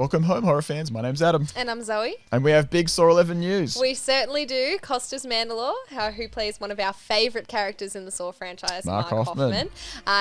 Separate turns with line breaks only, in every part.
Welcome home, horror fans. My name's Adam.
And I'm Zoe.
And we have big Saw 11 news.
We certainly do. Costas Mandylor, who plays one of our favourite characters in the Saw franchise,
Mark Hoffman.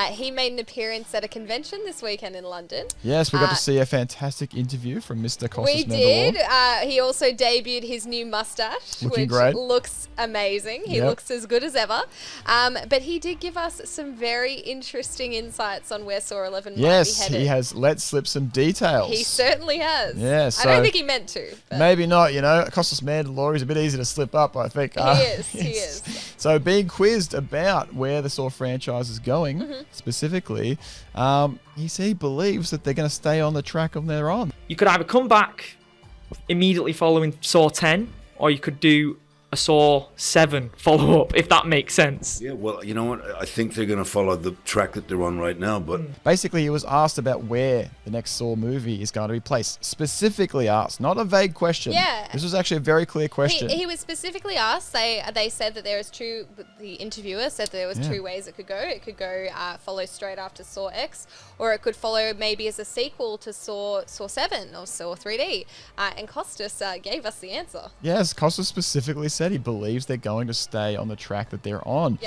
He made an appearance at a convention this weekend in London.
Yes, we got to see a fantastic interview from Mr. Costas Mandylor.
We did. He also debuted his new mustache, which
great.
Looks amazing. He looks as good as ever. But he did give us some very interesting insights on where Saw 11 might be headed.
Yes, he has let slip some details.
He certainly has.
Yeah, so
I don't think he meant to.
Maybe not, Costas Mandylor is a bit easy to slip up, I think.
He is.
So being quizzed about where the Saw franchise is going, specifically, he believes that they're going to stay on the track they're on.
You could either come back immediately following Saw 10, or you could do a Saw 7 follow-up, if that makes sense.
Yeah, well, you know what? I think they're going to follow the track that they're on right now, but...
Basically, he was asked about where the next Saw movie is going to be placed. Specifically asked, not a vague question.
Yeah.
This was actually a very clear question.
He was specifically asked, they said that the interviewer said there was two ways it could go. It could go follow straight after Saw X, or it could follow maybe as a sequel to Saw 7 or Saw 3D. And Costas gave us the answer.
Yes, Costas specifically said he believes they're going to stay on the track that they're on,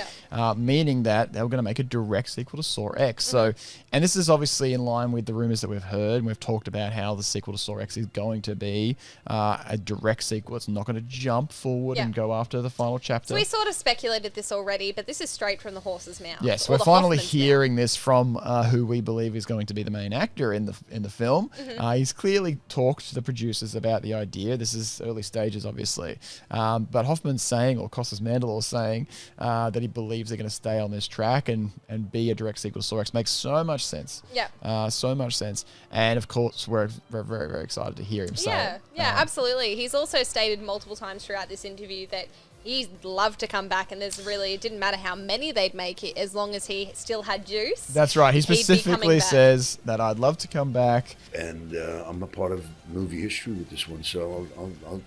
meaning that they were going to make a direct sequel to Saw X. So, and this is obviously in line with the rumors that we've heard, and we've talked about how the sequel to Saw X is going to be a direct sequel. It's not going to jump forward and go after the final chapter.
So we sort of speculated this already, but this is straight from the horse's mouth.
Yes, we're finally hearing this from who we believe is going to be the main actor in the film. He's clearly talked to the producers about the idea. This is early stages, obviously, but Hoffman's saying, or Costas Mandylor saying, that he believes they're going to stay on this track and be a direct sequel to Saw X. Makes so much sense. Yeah. So much sense. And of course, we're very, very, very excited to hear him say it.
Yeah, absolutely. He's also stated multiple times throughout this interview that he'd love to come back, and it didn't matter how many they'd make it, as long as he still had juice. That's right. He
specifically says that I'd love to come back.
And I'm a part of movie history with this one, so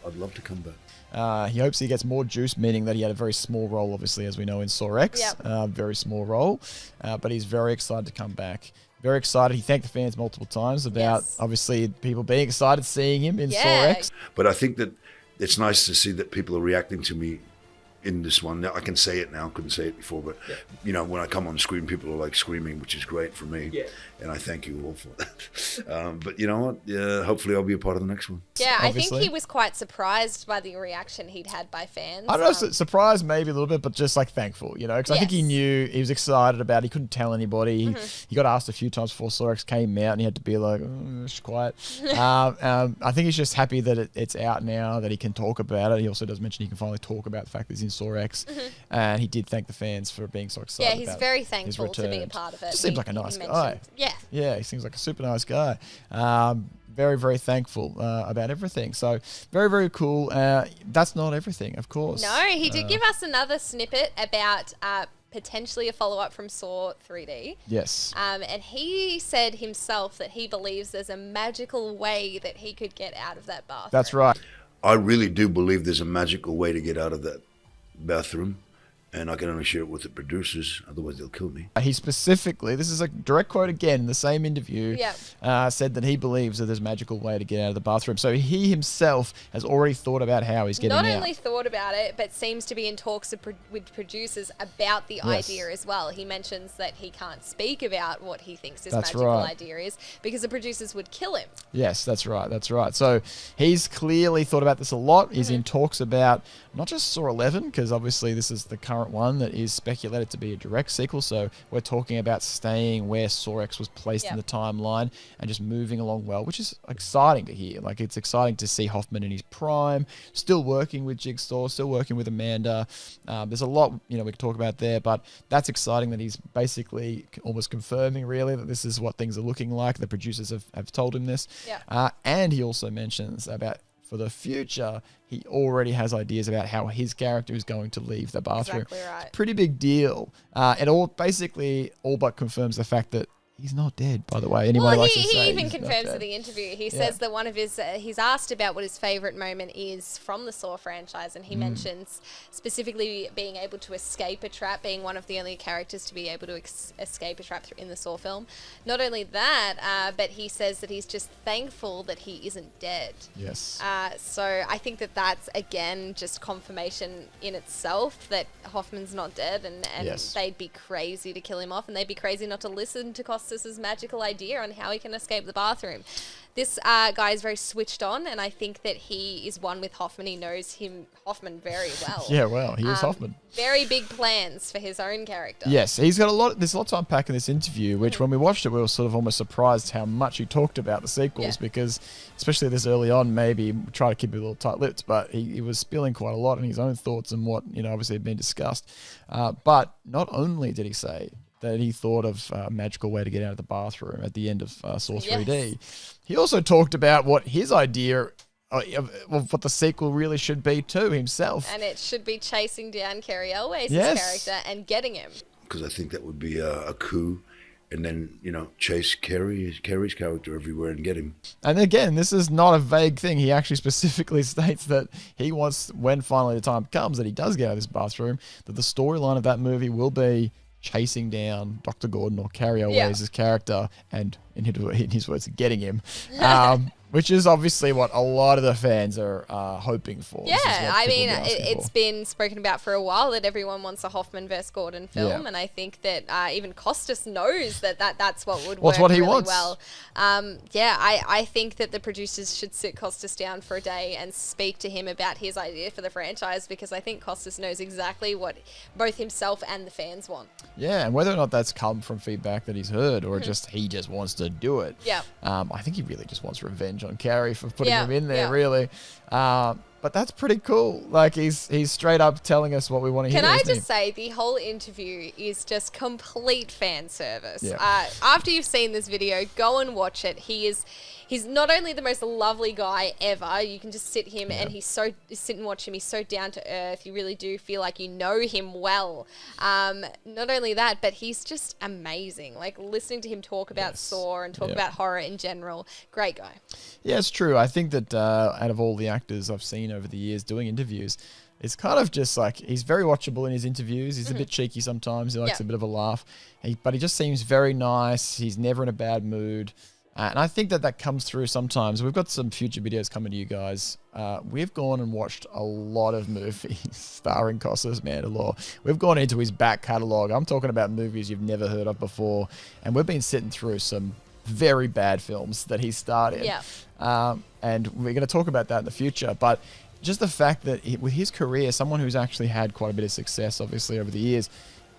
I'd love to come back.
He hopes he gets more juice, meaning that he had a very small role, obviously, as we know in Saw X. Very small role, but he's very excited to come back. Very excited. He thanked the fans multiple times about, obviously, people being excited seeing him in Saw X.
But I think that it's nice to see that people are reacting to me in this one. Now, I can say it now. I couldn't say it before, but when I come on screen, people are like screaming, which is great for me. Yeah. And I thank you all for that. But you know what? Hopefully I'll be a part of the next one.
Yeah, obviously. I think he was quite surprised by the reaction he'd had by fans.
I don't know, surprised maybe a little bit, but just like thankful, because I think he knew, he was excited about it. He couldn't tell anybody. He got asked a few times before Saw X came out, and he had to be like, quiet. I think he's just happy that it's out now, that he can talk about it. He also does mention he can finally talk about the fact that he's in Saw X, and he did thank the fans for being so excited.
Yeah, he's very thankful to be a part of it.
Just seems like a nice guy. Yeah, he seems like a super nice guy. Very, very thankful about everything. So very, very cool. That's not everything, of course.
No, he did give us another snippet about potentially a follow-up from Saw 3D.
Yes.
And he said himself that he believes there's a magical way that he could get out of that bathroom.
That's right.
I really do believe there's a magical way to get out of that bathroom, and I can only share it with the producers, otherwise they'll kill me.
He specifically, this is a direct quote again in the same interview, said that he believes that there's a magical way to get out of the bathroom. So he himself has already thought about how he's getting out.
Not only thought about it, but seems to be in talks with producers about the idea as well. He mentions that he can't speak about what he thinks his magical idea is because the producers would kill him. Yes, that's right. That's right. So he's clearly thought about this a lot. He's in talks about not just Saw 11, because obviously this is the current one that is speculated to be a direct sequel. So we're talking about staying where Saw X was placed in the timeline and just moving along well, which is exciting to hear. Like, it's exciting to see Hoffman in his prime, still working with Jigsaw, still working with Amanda. There's a lot, we can talk about there, but that's exciting that he's basically almost confirming really that this is what things are looking like. The producers have told him this. And he also mentions about, for the future, he already has ideas about how his character is going to leave the bathroom. Exactly right.
It's a pretty big deal. It all but confirms the fact that he's not dead, by the way. Anyone likes to say
he even confirms in the interview. He says that one of his, he's asked about what his favourite moment is from the Saw franchise, and he mentions specifically being able to escape a trap, being one of the only characters to be able to escape a trap in the Saw film. Not only that, but he says that he's just thankful that he isn't dead.
Yes.
So I think that that's, again, just confirmation in itself that Hoffman's not dead, and they'd be crazy to kill him off, and they'd be crazy not to listen to Costas's magical idea on how he can escape the bathroom. This guy is very switched on, and I think that he is one with Hoffman. He knows Hoffman very well.
Yeah, well, he is Hoffman.
Very big plans for his own character.
Yes, he's got there's a lot to unpack in this interview, which when we watched it, we were sort of almost surprised how much he talked about the sequels, because especially this early on, maybe try to keep it a little tight-lipped, but he was spilling quite a lot in his own thoughts and what, obviously had been discussed. But not only did he say that he thought of a magical way to get out of the bathroom at the end of Saw 3D. He also talked about what his idea of what the sequel really should be too himself.
And it should be chasing down Cary Elwes' character and getting him.
Because I think that would be a coup. And then, chase Cary's character everywhere and get him.
And again, this is not a vague thing. He actually specifically states that he wants, when finally the time comes that he does get out of this bathroom, that the storyline of that movie will be chasing down Dr. Gordon or Cary Elwes' character and, in his words, getting him. Which is obviously what a lot of the fans are hoping for.
Yeah, I mean, it's been spoken about for a while that everyone wants a Hoffman versus Gordon film, and I think that even Costas knows that's what would work really well. I think that the producers should sit Costas down for a day and speak to him about his idea for the franchise, because I think Costas knows exactly what both himself and the fans want.
Yeah, and whether or not that's come from feedback that he's heard or he just wants to do it.
Yeah.
I think he really just wants revenge on Cary for putting him in there, really. But that's pretty cool. Like, he's straight up telling us what we want to hear.
Can I just say, the whole interview is just complete fan service.
Yeah.
After you've seen this video, go and watch it. He's not only the most lovely guy ever, you can just sit and sit and watch him. He's so down to earth. You really do feel like you know him well. Not only that, but he's just amazing. Like, listening to him talk about Saw and talk about horror in general, great guy.
Yeah, it's true. I think that out of all the actors I've seen over the years doing interviews, it's kind of just like, he's very watchable in his interviews. He's a bit cheeky sometimes. He likes a bit of a laugh. But he just seems very nice. He's never in a bad mood. And I think that comes through sometimes. We've got some future videos coming to you guys. We've gone and watched a lot of movies starring Costas Mandylor. We've gone into his back catalogue. I'm talking about movies you've never heard of before. And we've been sitting through some very bad films that he starred in. Yeah. And we're going to talk about that in the future. But just the fact that with his career, someone who's actually had quite a bit of success, obviously, over the years,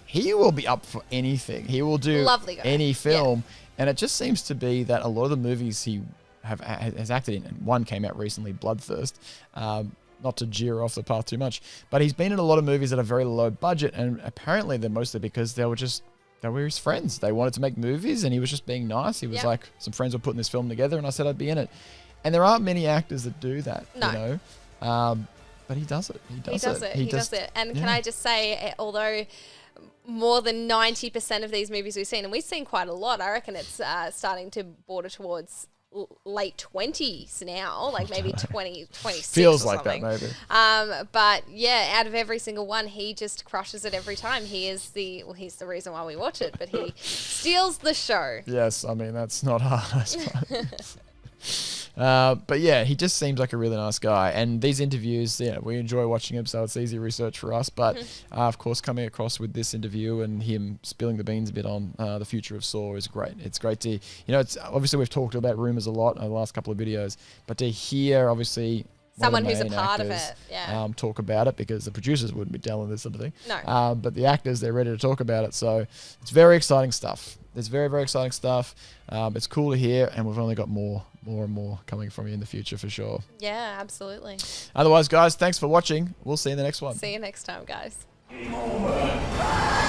he will be up for anything. He will do any film. Yeah. And it just seems to be that a lot of the movies he has acted in, and one came out recently, Bloodthirst, not to jeer off the path too much, but he's been in a lot of movies that are very low budget, and apparently they're mostly because they were his friends. They wanted to make movies, and he was just being nice. He was like, some friends were putting this film together, and I said I'd be in it. And there aren't many actors that do that, but he does it. He does it. And can I just say, although more than 90% of these movies we've seen, and we've seen quite a lot, I reckon it's starting to border towards late 20s now, like maybe 20, 26 feels
or
like
something.
That maybe.
But yeah, out of every single one, he just crushes it every time. He's the reason why we watch it, but he steals the show.
Yes, I mean, that's not hard, I suppose. But yeah, he just seems like a really nice guy. And these interviews, we enjoy watching him, so it's easy research for us. But of course, coming across with this interview and him spilling the beans a bit on the future of Saw is great. It's great to, it's obviously we've talked about rumors a lot in the last couple of videos, but to hear obviously
someone who's a part of it,
talk about it, because the producers wouldn't be telling this sort of thing.
No.
But the actors, they're ready to talk about it. So it's very exciting stuff. It's very, very exciting stuff. It's cool to hear, and we've only got more and more coming from you in the future for sure.
Yeah, absolutely.
Otherwise, guys, thanks for watching. We'll see you in the next one.
See you next time, guys.
Game over.